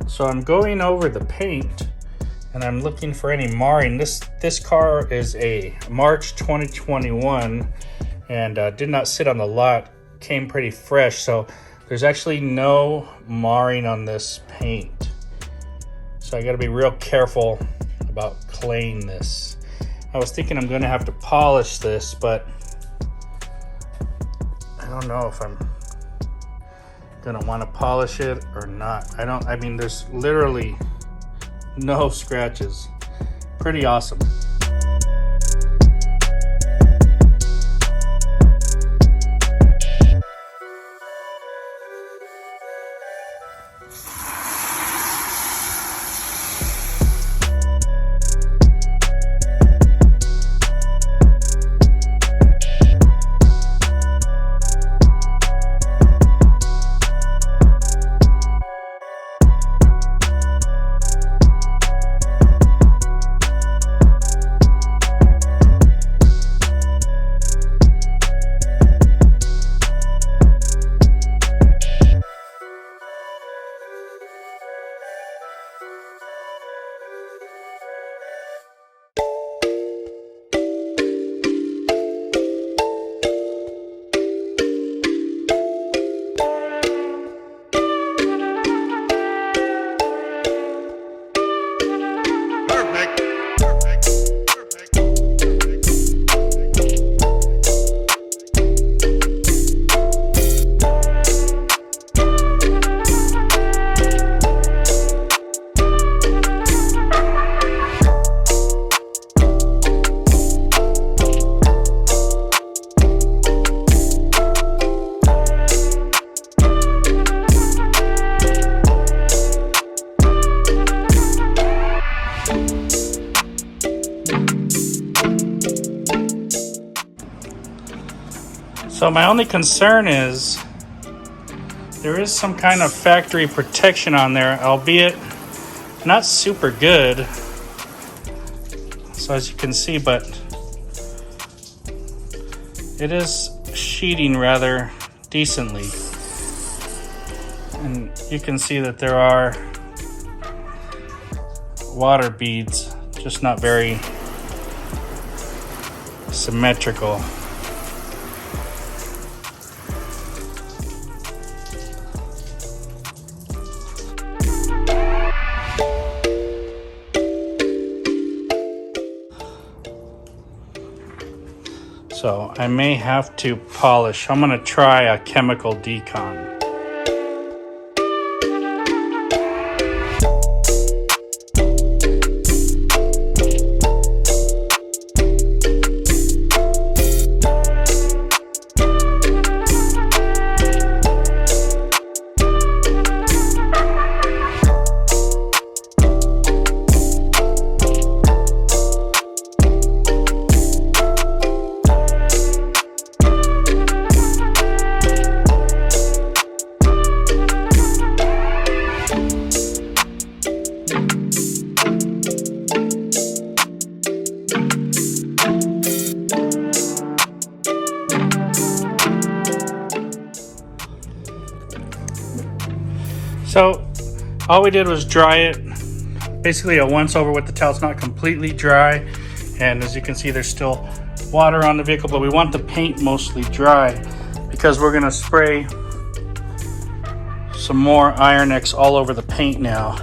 So I'm going over the paint and I'm looking for any marring. This car is a March 2021 and did not sit on the lot, came pretty fresh. So there's actually no marring on this paint. So I gotta be real careful about claying this. I was thinking I'm gonna have to polish this, but I don't know if I'm gonna want to polish it or not. I mean, there's literally no scratches. Pretty awesome. So my only concern is there is some kind of factory protection on there, albeit not super good. So as you can see, but it is sheeting rather decently. And you can see that there are water beads, just not very symmetrical. So I may have to polish. I'm gonna try a chemical decon. So all we did was dry it, basically a once over with the towel. It's not completely dry, and as you can see there's still water on the vehicle, but we want the paint mostly dry because we're gonna spray some more Iron X all over the paint now,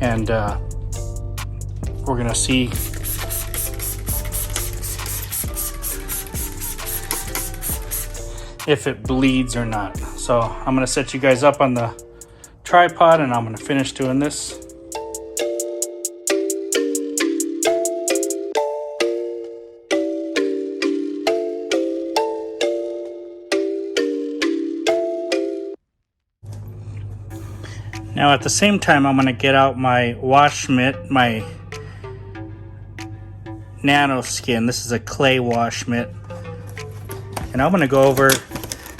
and we're gonna see if it bleeds or not. So I'm gonna set you guys up on the tripod and I'm gonna finish doing this. Now at the same time, I'm gonna get out my wash mitt, my nano skin. This is a clay wash mitt. And I'm gonna go over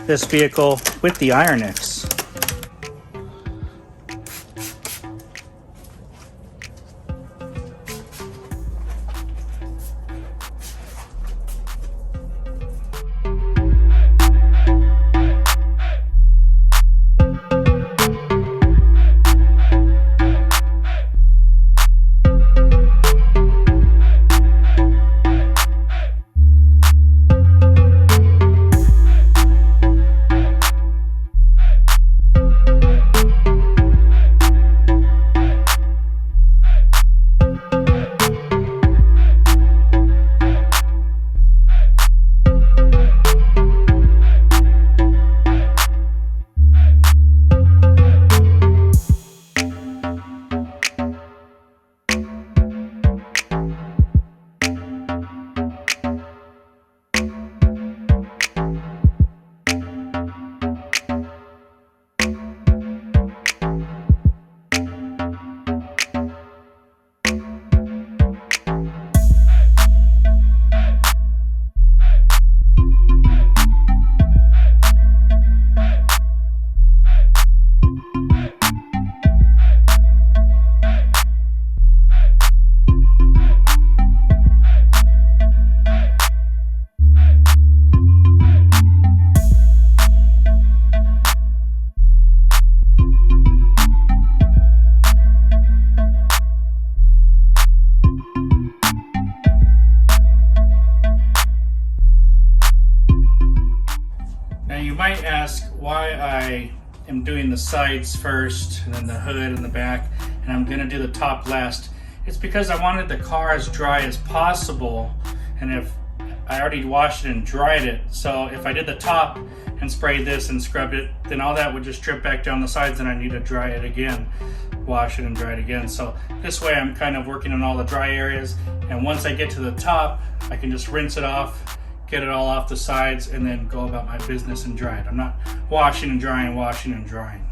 this vehicle with the Ironix. Might ask why I am doing the sides first and then the hood and the back, and I'm gonna do the top last. It's because I wanted the car as dry as possible, and if I already washed it and dried it, so if I did the top and sprayed this and scrubbed it, then all that would just drip back down the sides and I need to dry it again, wash it and dry it again. So this way I'm kind of working on all the dry areas, and once I get to the top, I can just rinse it off, get it all off the sides, and then go about my business and dry it. I'm not washing and drying, washing and drying.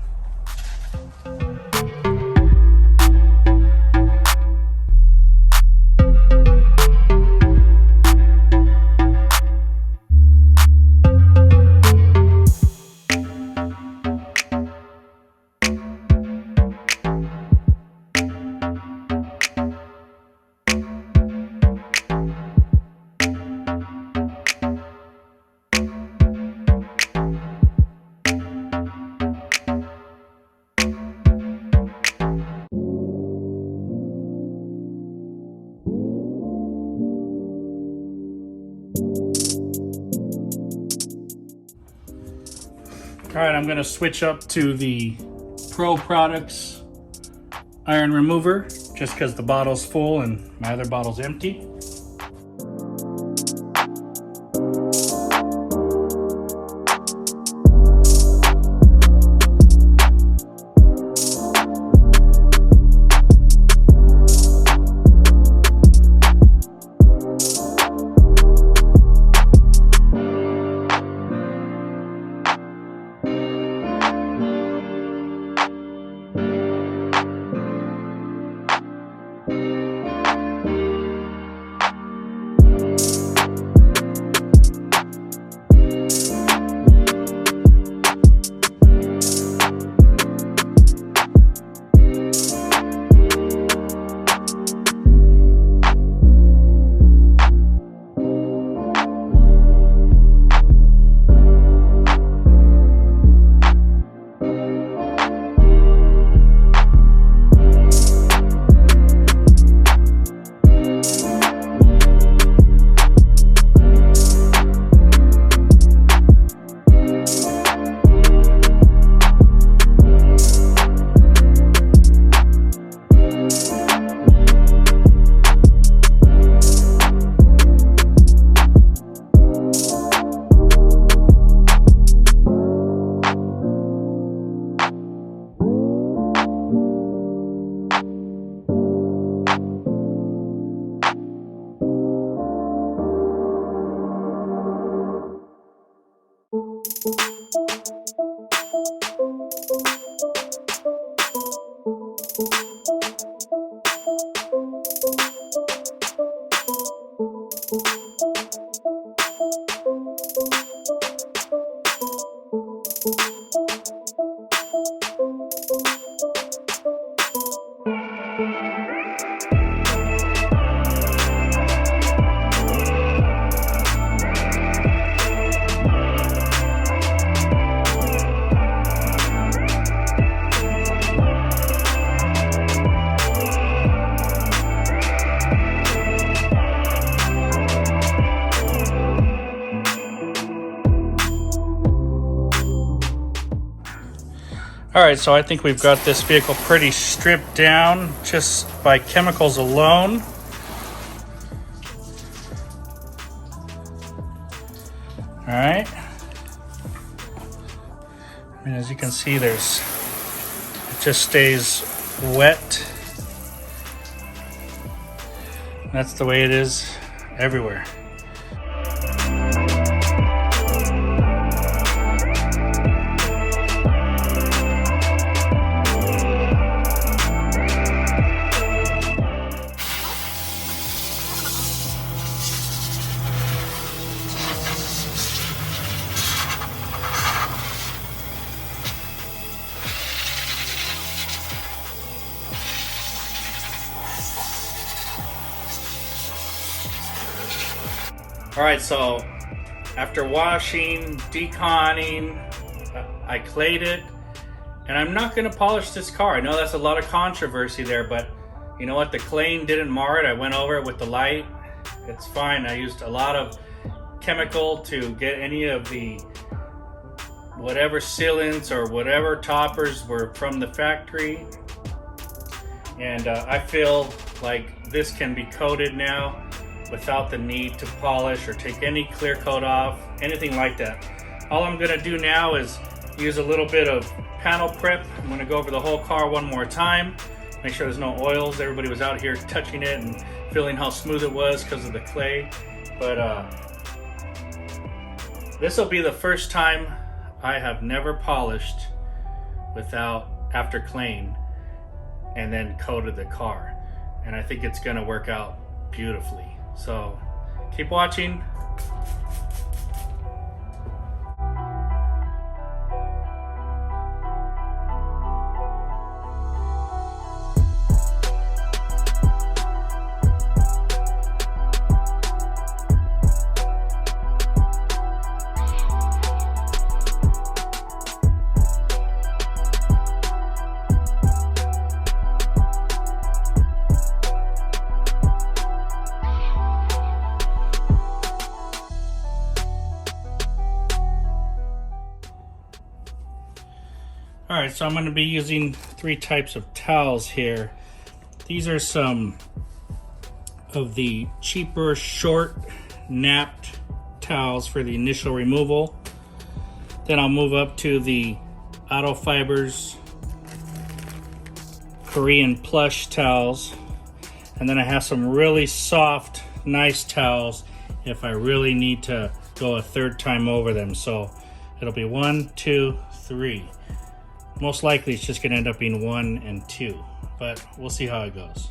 All right, I'm gonna switch up to the Pro Products iron remover just because the bottle's full and my other bottle's empty. All right, so I think we've got this vehicle pretty stripped down just by chemicals alone. All right. And as you can see, it just stays wet. That's the way it is everywhere. All right, so after washing, deconning, I clayed it, and I'm not gonna polish this car. I know that's a lot of controversy there, but you know what? The claying didn't mar it. I went over it with the light. It's fine. I used a lot of chemical to get any of the whatever sealants or whatever toppers were from the factory. And I feel like this can be coated now without the need to polish or take any clear coat off, anything like that. All I'm gonna do now is use a little bit of panel prep. I'm gonna go over the whole car one more time, make sure there's no oils. Everybody was out here touching it and feeling how smooth it was because of the clay. But this will be the first time I have never polished after claying and then coated the car. And I think it's gonna work out beautifully. So keep watching. All right, so I'm going to be using 3 types of towels here. These are some of the cheaper, short, napped towels for the initial removal. Then I'll move up to the Auto Fibers Korean plush towels. And then I have some really soft, nice towels if I really need to go a 3rd time over them. So it'll be 1, 2, 3. Most likely it's just gonna end up being 1 and 2, but we'll see how it goes.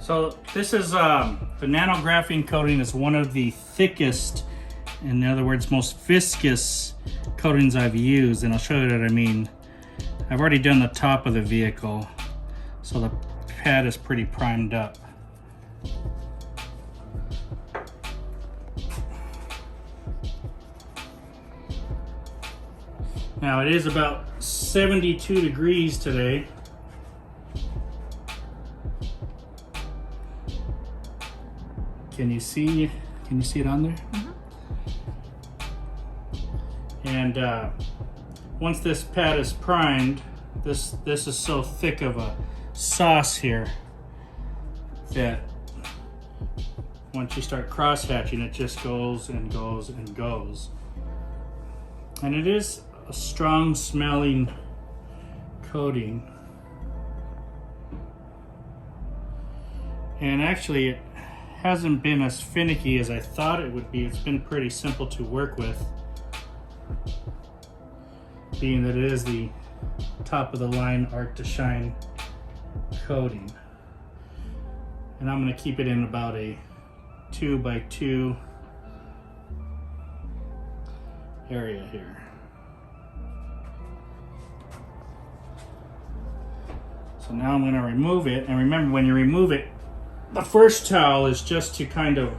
So this is the nano graphene coating is one of the thickest, in other words, most viscous coatings I've used, and I'll show you what I mean. I've already done the top of the vehicle, so the pad is pretty primed up. Now it is about 72 degrees today. Can you see it on there? Mm-hmm. And once this pad is primed, this is so thick of a sauce here that once you start cross hatching, it just goes and goes and goes. And it is a strong smelling coating. And actually it hasn't been as finicky as I thought it would be. It's been pretty simple to work with, being that it is the top of the line Art de Shine coating. And I'm going to keep it in about a 2x2 area here. So now I'm going to remove it, and remember, when you remove it, the first towel is just to kind of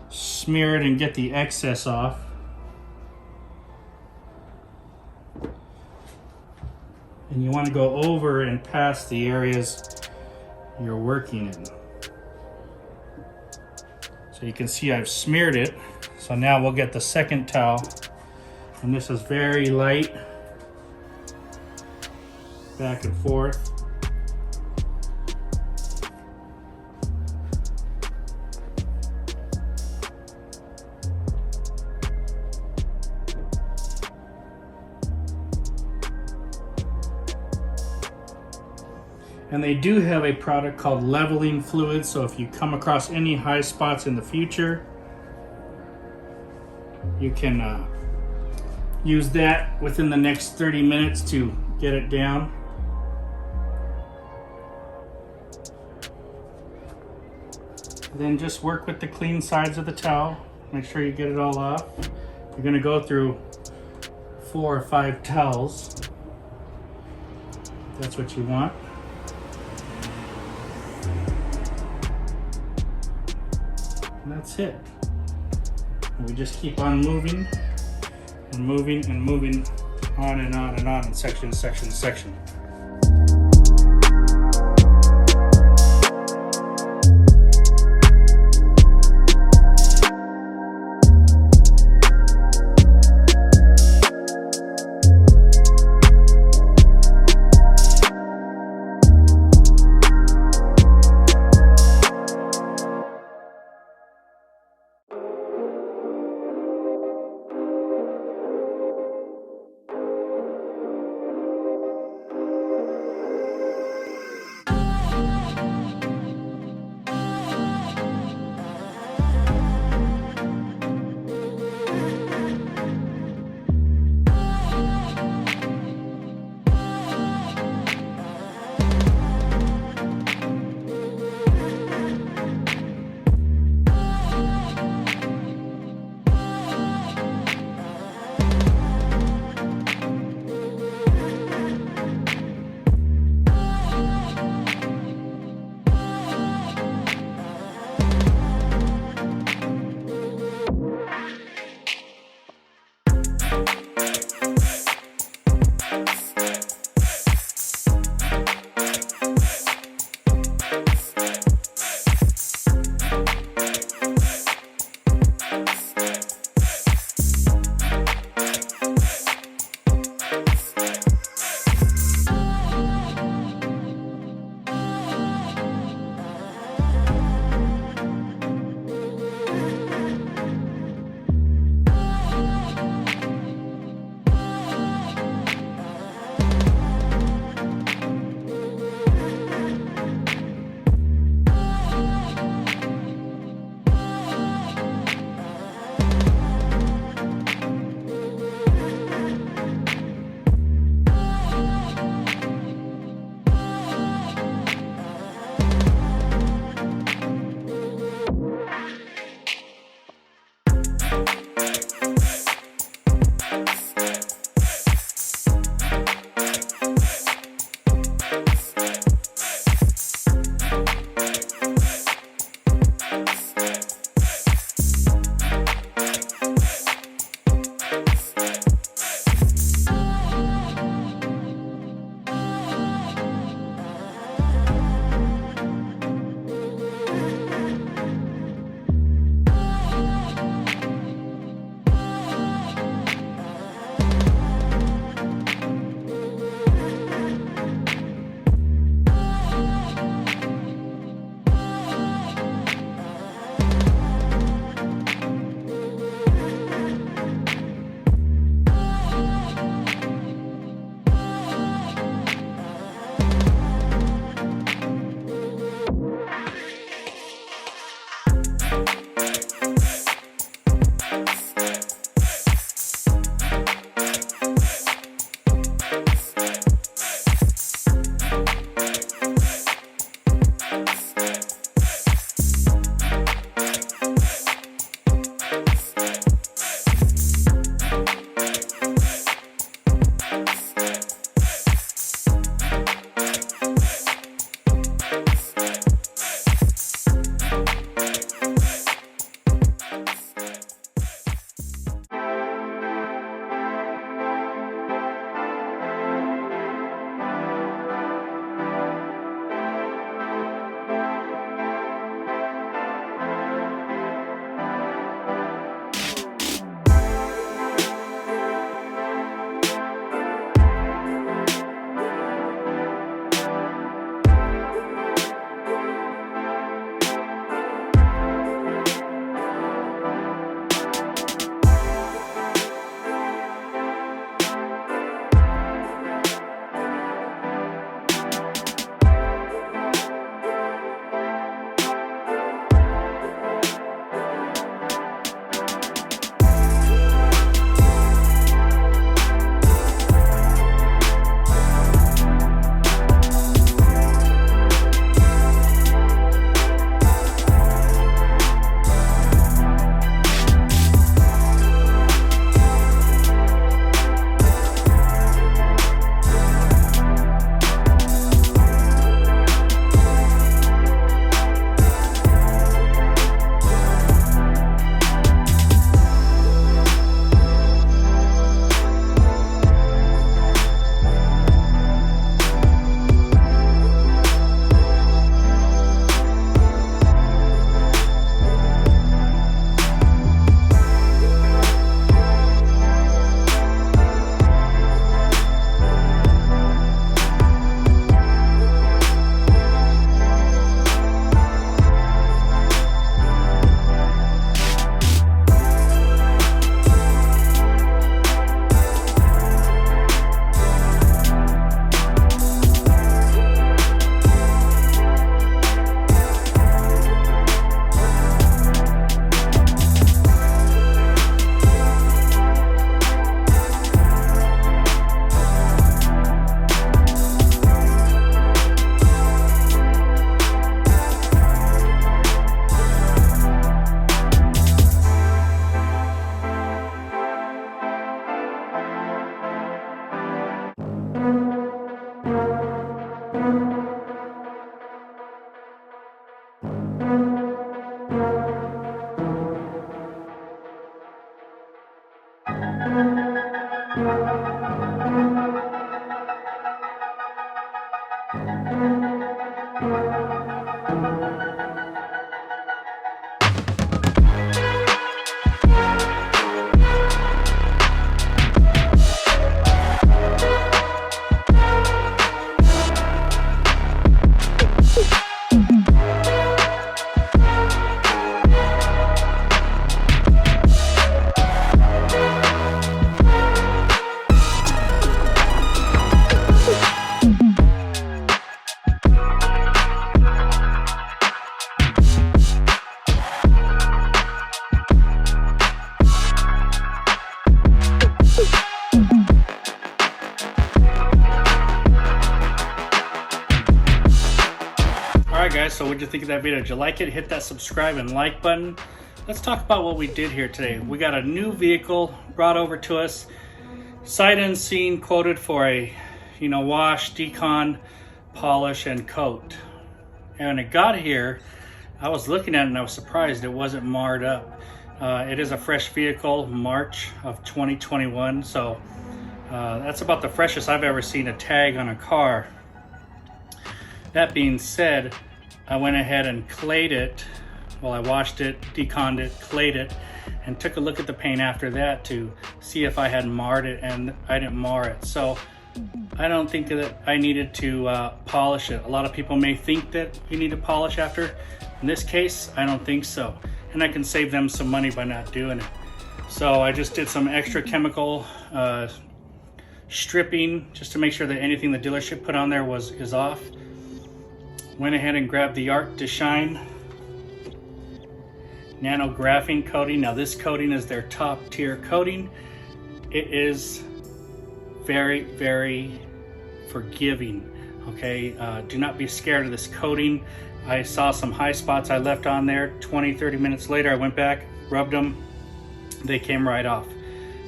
smear it and get the excess off. And you want to go over and past the areas you're working in. So you can see I've smeared it. So now we'll get the second towel, and this is very light, back and forth. And they do have a product called leveling fluid, so if you come across any high spots in the future, you can use that within the next 30 minutes to get it down. Then just work with the clean sides of the towel. Make sure you get it all off. You're going to go through 4 or 5 towels. If that's what you want. And that's it. And we just keep on moving and moving and moving on and on and on in section, section, section. guys, so what'd you think of that video? Did you like it? Hit that subscribe and like button. Let's talk about what we did here today. We got a new vehicle brought over to us, sight unseen, quoted for a wash, decon, polish, and coat. And when it got here, I was looking at it and I was surprised it wasn't marred up. It is a fresh vehicle, March of 2021, so that's about the freshest I've ever seen a tag on a car. That being said, I went ahead and clayed it. Well, I washed it, deconned it, clayed it, and took a look at the paint after that to see if I had marred it, and I didn't mar it. So I don't think that I needed to polish it. A lot of people may think that you need to polish after. In this case, I don't think so. And I can save them some money by not doing it. So I just did some extra chemical stripping just to make sure that anything the dealership put on there is off. Went ahead and grabbed the Art de Shine Nano Graphene coating. Now this coating is their top tier coating. It is very, very forgiving. Okay, do not be scared of this coating. I saw some high spots I left on there. 20-30 minutes later I went back, rubbed them, they came right off.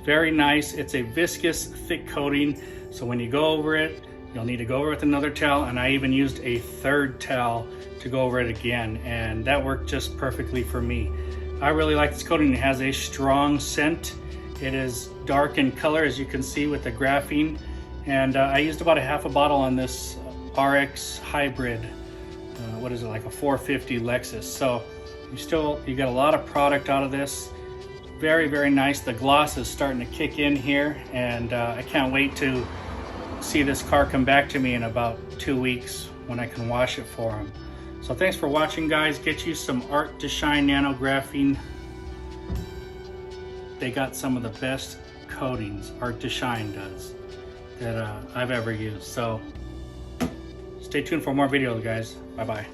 Very nice. It's a viscous, thick coating, so when you go over it, you'll need to go over it with another towel, and I even used a third towel to go over it again, and that worked just perfectly for me. I really like this coating. It has a strong scent. It is dark in color, as you can see with the graphene, and I used about a half a bottle on this RX hybrid. What is it, like a 450 Lexus? So you got a lot of product out of this. Very, very nice. The gloss is starting to kick in here, and I can't wait to see this car come back to me in about 2 weeks when I can wash it for them. So thanks for watching, guys. Get you some Art de Shine Nano Graphene. They got some of the best coatings, Art de Shine does, that I've ever used. So stay tuned for more videos, guys. Bye bye.